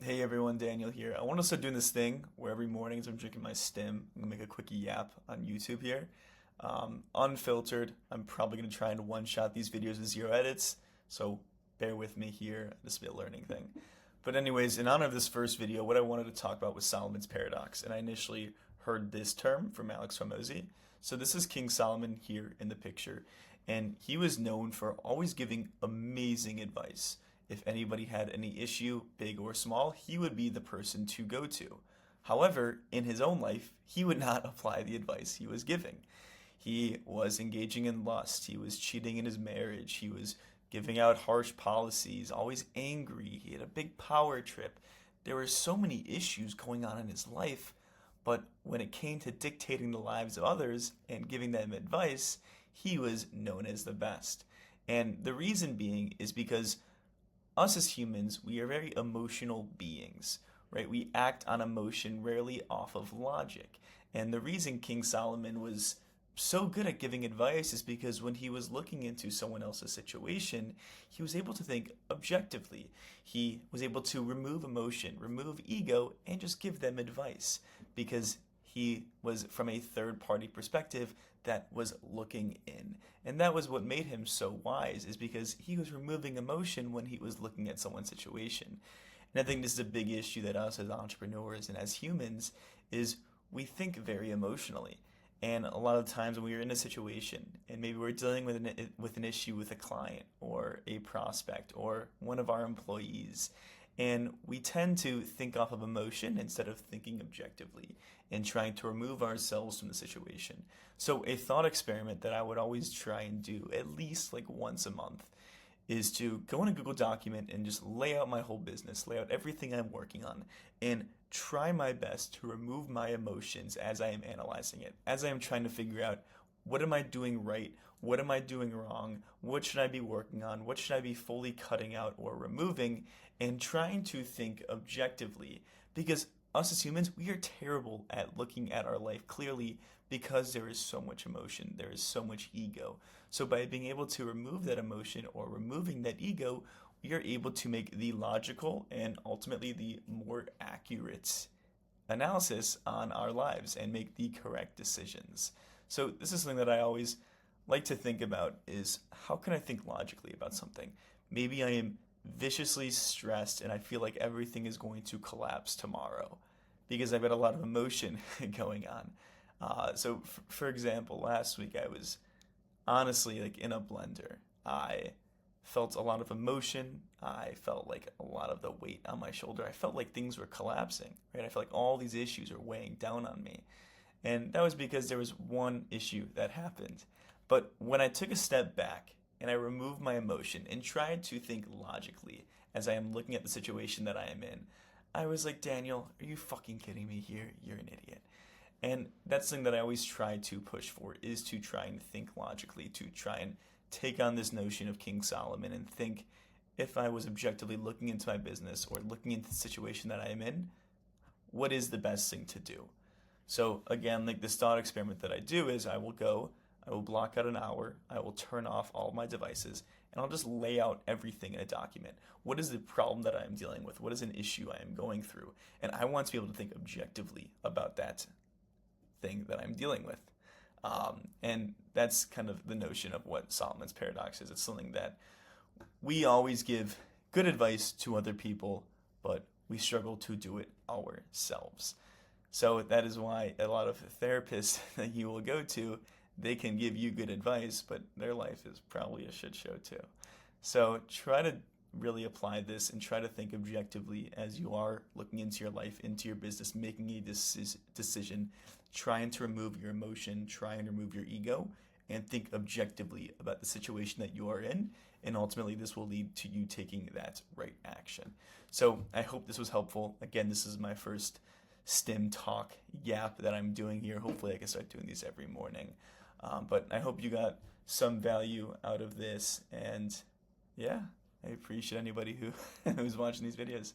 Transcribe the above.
Hey everyone, Daniel here. I want to start doing this thing where every morning as I'm drinking my Stim, I'm gonna make a quick yap on YouTube here. Unfiltered. I'm probably gonna try and one-shot these videos with zero edits, so bear with me here. This will be a learning thing. But anyways, in honor of this first video, what I wanted to talk about was Solomon's paradox, and I initially heard this term from Alex Hormozy. So this is King Solomon here in the picture, and he was known for always giving amazing advice. If anybody had any issue, big or small, he would be the person to go to. However, in his own life, he would not apply the advice he was giving. He was engaging in lust, he was cheating in his marriage, he was giving out harsh policies, always angry, he had a big power trip. There were so many issues going on in his life, but when it came to dictating the lives of others and giving them advice, he was known as the best. And the reason being is because us as humans, we are very emotional beings, right? We act on emotion, rarely off of logic. And the reason King Solomon was so good at giving advice is because when he was looking into someone else's situation, he was able to think objectively. He was able to remove emotion, remove ego, and just give them advice because he was from a third party perspective that was looking in. And that was what made him so wise, is because he was removing emotion when he was looking at someone's situation. And I think this is a big issue that us as entrepreneurs and as humans is we think very emotionally. And a lot of times when we're in a situation and maybe we're dealing with an issue with a client or a prospect or one of our employees, and we tend to think off of emotion instead of thinking objectively and trying to remove ourselves from the situation. So a thought experiment that I would always try and do at least like once a month is to go in a Google document and just lay out my whole business, lay out everything I'm working on, and try my best to remove my emotions as I am analyzing it, as I am trying to figure out what am I doing right, what am I doing wrong, what should I be working on, what should I be fully cutting out or removing, and trying to think objectively. Because us as humans, we are terrible at looking at our life clearly because there is so much emotion, there is so much ego. So by being able to remove that emotion or removing that ego, we are able to make the logical and ultimately the more accurate analysis on our lives and make the correct decisions. So this is something that I always like to think about is how can I think logically about something? Maybe I am viciously stressed and I feel like everything is going to collapse tomorrow because I've got a lot of emotion going on. For example, last week I was honestly like in a blender. I felt a lot of emotion. I felt like a lot of the weight on my shoulder. I felt like things were collapsing, right? I felt like all these issues are weighing down on me. And that was because there was one issue that happened. But when I took a step back and I removed my emotion and tried to think logically as I am looking at the situation that I am in, I was like, Daniel, are you fucking kidding me here? You're an idiot. And that's something that I always try to push for is to try and think logically, to try and take on this notion of King Solomon and think if I was objectively looking into my business or looking into the situation that I am in, what is the best thing to do? So again, like this thought experiment that I do is I will block out an hour, I will turn off all of my devices, and I'll just lay out everything in a document. What is the problem that I am dealing with? What is an issue I am going through? And I want to be able to think objectively about that thing that I'm dealing with. And that's kind of the notion of what Solomon's paradox is. It's something that we always give good advice to other people, but we struggle to do it ourselves. So that is why a lot of therapists that you will go to, they can give you good advice, but their life is probably a shit show too. So try to really apply this and try to think objectively as you are looking into your life, into your business, making a decision, trying to remove your emotion, try and remove your ego, and think objectively about the situation that you are in. And ultimately, this will lead to you taking that right action. So I hope this was helpful. Again, this is my first Stim talk yap that I'm doing here. Hopefully I can start doing these every morning. But I hope you got some value out of this. And yeah, I appreciate anybody who's watching these videos.